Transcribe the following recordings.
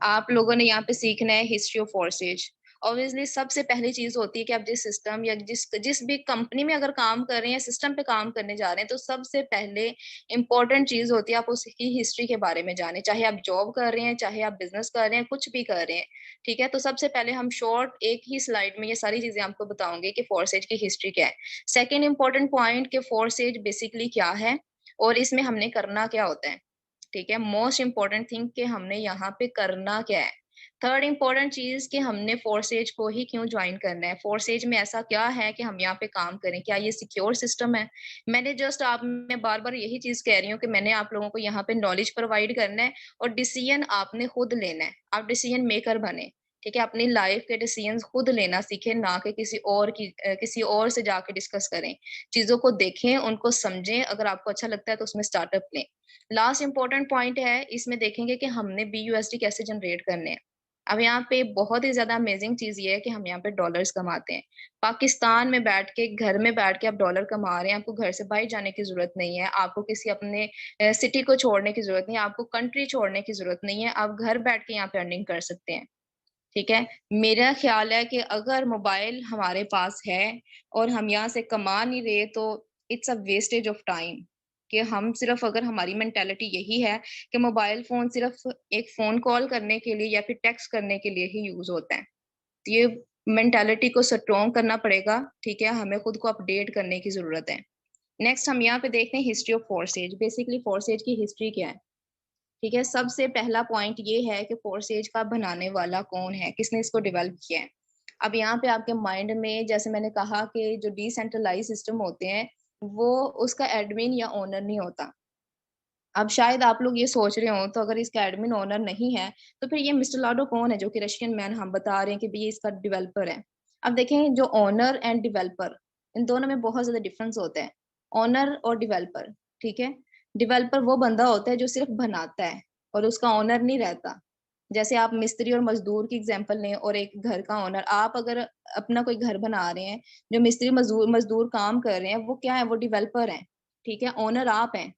आप लोगों ने यहाँ पे सीखना है हिस्ट्री ऑफ फोर्सेज। ऑब्वियसली सबसे पहली चीज होती है कि आप जिस सिस्टम या जिस जिस भी कंपनी में अगर काम कर रहे हैं, सिस्टम पे काम करने जा रहे हैं, तो सबसे पहले इंपॉर्टेंट चीज होती है आप उसकी हिस्ट्री के बारे में जाने। चाहे आप जॉब कर रहे हैं, चाहे आप बिजनेस कर रहे हैं, कुछ भी कर रहे हैं, ठीक है। तो सबसे पहले हम शॉर्ट एक ही स्लाइड में ये सारी चीजें आपको बताऊंगे कि फोर्सेज की हिस्ट्री क्या है। सेकेंड इंपॉर्टेंट पॉइंट कि फोर्सेज बेसिकली क्या है और इसमें हमने करना क्या होता है, ठीक है। मोस्ट इंपॉर्टेंट थिंग कि हमने यहाँ पे करना क्या है। थर्ड इंपॉर्टेंट चीज कि हमने फोर्सेज को ही क्यों ज्वाइन करना है, फोर्सेज में ऐसा क्या है कि हम यहाँ पे काम करें, क्या ये सिक्योर सिस्टम है। मैंने जस्ट आप मैं बार बार यही चीज कह रही हूँ कि मैंने आप लोगों को यहाँ पे नॉलेज प्रोवाइड करना है और डिसीजन आपने खुद लेना है। आप डिसीजन मेकर बने, ठीक है। अपनी लाइफ के डिसीजन खुद लेना सीखें, ना कि किसी और से जाके डिस्कस करें। चीजों को देखें, उनको समझें, अगर आपको अच्छा लगता है तो उसमें स्टार्टअप लें। लास्ट इंपॉर्टेंट पॉइंट है, इसमें देखेंगे कि हमने BUSD कैसे जनरेट करने हैं। अब यहाँ पे बहुत ही ज्यादा अमेजिंग चीज ये है कि हम यहाँ पे डॉलर्स कमाते हैं। पाकिस्तान में बैठ के, घर में बैठ के आप डॉलर कमा रहे हैं। आपको घर से बाहर जाने की जरूरत नहीं है, आपको किसी अपने सिटी को छोड़ने की जरूरत नहीं है, आपको कंट्री छोड़ने की जरूरत नहीं है। आप घर बैठ के यहाँ पे अर्निंग कर सकते हैं, ठीक है। मेरा ख्याल है कि अगर मोबाइल हमारे पास है और हम यहाँ से कमा नहीं रहे, तो it's a wastage of time. कि हम सिर्फ, अगर हमारी मेंटेलिटी यही है कि मोबाइल फोन सिर्फ एक फोन कॉल करने के लिए या फिर टेक्स्ट करने के लिए ही यूज होता है, तो ये मेंटेलिटी को स्ट्रॉन्ग करना पड़ेगा, ठीक है। हमें खुद को अपडेट करने की जरूरत है। नेक्स्ट हम यहाँ पे देखते हैं history of forces. Basically forces की हिस्ट्री क्या है, ठीक है। सबसे पहला पॉइंट ये है कि फोर्सेज का बनाने वाला कौन है, किसने इसको डेवलप किया है। अब यहाँ पे आपके माइंड में, जैसे मैंने कहा कि जो डिसेंट्रलाइज सिस्टम होते हैं, वो उसका एडमिन या ओनर नहीं होता। अब शायद आप लोग ये सोच रहे हो, तो अगर इसका एडमिन ओनर नहीं है, तो फिर ये मिस्टर लाडो कौन है, जो कि रशियन मैन हम बता रहे हैं कि ये इसका डेवलपर है। अब देखें, जो ओनर एंड डेवलपर, इन दोनों में बहुत ज्यादा डिफरेंस होता है। ओनर और डेवलपर, ठीक है। डेवलपर वो बंदा होता है जो सिर्फ बनाता है और उसका ओनर नहीं रहता। जैसे आप मिस्त्री और मजदूर की एग्जांपल लें और एक घर का ओनर। आप अगर अपना कोई घर बना रहे हैं, जो मिस्त्री मजदूर मजदूर काम कर रहे हैं, वो क्या है, वो डेवलपर है, ठीक है। ओनर आप हैं,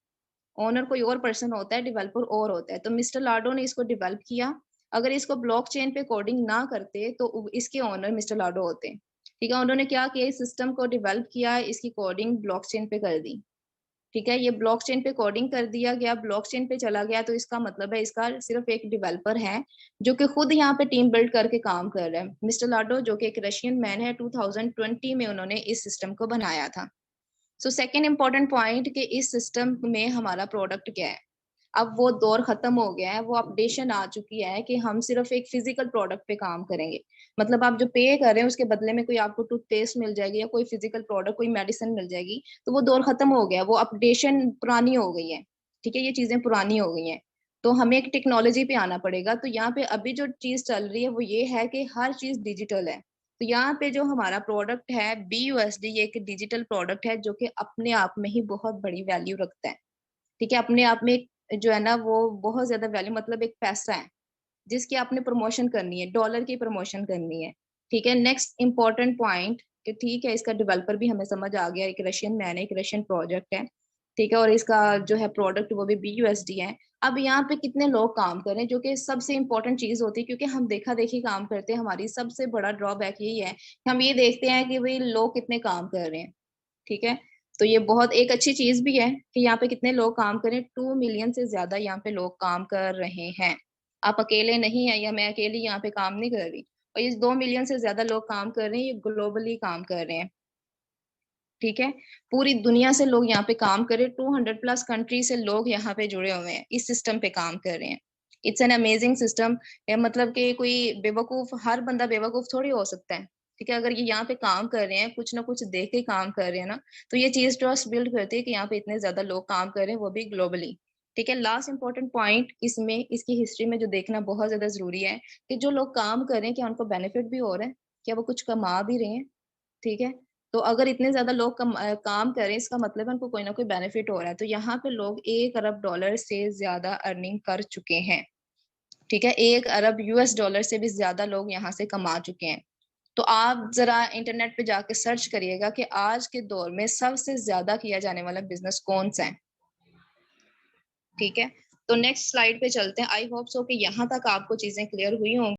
ओनर कोई और पर्सन होता है, डेवलपर और होता है। तो मिस्टर लाडो ने इसको डेवलप किया। अगर इसको ब्लॉकचेन पे कोडिंग ना करते तो इसके ओनर मिस्टर लाडो होते, ठीक है। उन्होंने क्या किया, इस सिस्टम को डेवलप किया, इसकी कोडिंग ब्लॉकचेन पे कर दी, ठीक है। ये ब्लॉकचेन पे कोडिंग कर दिया गया, ब्लॉकचेन पे चला गया, तो इसका मतलब है इसका सिर्फ एक डेवलपर है जो कि खुद यहाँ पे टीम बिल्ड करके काम कर रहा है। मिस्टर लाडो जो कि एक रशियन मैन है, 2020 में उन्होंने इस सिस्टम को बनाया था। सो सेकेंड इंपॉर्टेंट पॉइंट कि इस सिस्टम में हमारा प्रोडक्ट क्या है। अब वो दौर खत्म हो गया है, वो अपडेशन आ चुकी है कि हम सिर्फ एक फिजिकल प्रोडक्ट पे काम करेंगे। मतलब आप जो पे कर रहे हैं उसके बदले में कोई आपको टूथपेस्ट मिल जाएगी या कोई फिजिकल प्रोडक्ट, कोई मेडिसिन मिल जाएगी, तो वो दौर खत्म हो गया, वो अपडेशन पुरानी हो गई है, ठीक है। ये चीजें पुरानी हो गई हैं, तो हमें एक टेक्नोलॉजी पे आना पड़ेगा। तो यहाँ पे अभी जो चीज चल रही है वो ये है कि हर चीज डिजिटल है। तो यहाँ पे जो हमारा प्रोडक्ट है BUSD, ये एक डिजिटल प्रोडक्ट है जो कि अपने आप में ही बहुत बड़ी वैल्यू रखता है, ठीक है। अपने आप में जो है ना, वो बहुत ज्यादा वैल्यू, मतलब एक पैसा है जिसकी आपने प्रमोशन करनी है, डॉलर की प्रमोशन करनी है, ठीक है। नेक्स्ट इंपॉर्टेंट पॉइंट कि ठीक है, इसका डेवलपर भी हमें समझ आ गया, एक रशियन मैन है, एक रशियन प्रोजेक्ट है, ठीक है। और इसका जो है प्रोडक्ट वो भी BUSD है। अब यहाँ पे कितने लोग काम कर रहे हैं, जो कि सबसे इंपॉर्टेंट चीज होती है, क्योंकि हम देखा देखी काम करते हैं। हमारी सबसे बड़ा ड्रॉबैक यही है कि हम ये देखते हैं कि भाई लोग कितने काम कर रहे हैं, ठीक है। तो ये बहुत एक अच्छी चीज भी है कि यहाँ पे कितने लोग काम कर रहे हैं, 2 मिलियन से ज्यादा यहाँ पे लोग काम कर रहे हैं। आप अकेले नहीं है, या मैं अकेली यहाँ पे काम नहीं कर रही। और ये 2 मिलियन से ज्यादा लोग काम कर रहे हैं, ये ग्लोबली काम कर रहे हैं, ठीक है। पूरी दुनिया से लोग यहाँ पे काम कर रहे हैं, 200+ कंट्री से लोग यहाँ पे जुड़े हुए हैं, इस सिस्टम पे काम कर रहे हैं। It's an amazing system. मतलब कि कोई बेवकूफ, हर बंदा बेवकूफ थोड़ी हो सकता है, ठीक है। अगर ये यहाँ पे काम कर रहे हैं, कुछ ना कुछ देख के काम कर रहे हैं ना, तो ये चीज ट्रस्ट बिल्ड करती है कि यहाँ पे इतने ज्यादा लोग काम कर रहे हैं, वो भी ग्लोबली, ठीक है। लास्ट इंपॉर्टेंट पॉइंट इसमें, इसकी हिस्ट्री में जो देखना बहुत ज्यादा जरूरी है कि जो लोग काम कर रहे हैं, क्या उनको बेनिफिट भी हो रहा है, क्या वो कुछ कमा भी रहे हैं, ठीक है। तो अगर इतने ज्यादा लोग काम करें, इसका मतलब है उनको कोई ना कोई बेनिफिट हो रहा है। तो यहाँ पे लोग $1 अरब से ज्यादा अर्निंग कर चुके हैं, ठीक है। $1 अरब US से भी ज्यादा लोग यहाँ से कमा चुके हैं। तो आप जरा इंटरनेट पे जाके सर्च करिएगा कि आज के दौर में सबसे ज्यादा किया जाने वाला बिजनेस कौन सा है, ठीक है। तो नेक्स्ट स्लाइड पे चलते हैं। आई होप सो कि यहाँ तक आपको चीज़ें क्लियर हुई होंगी।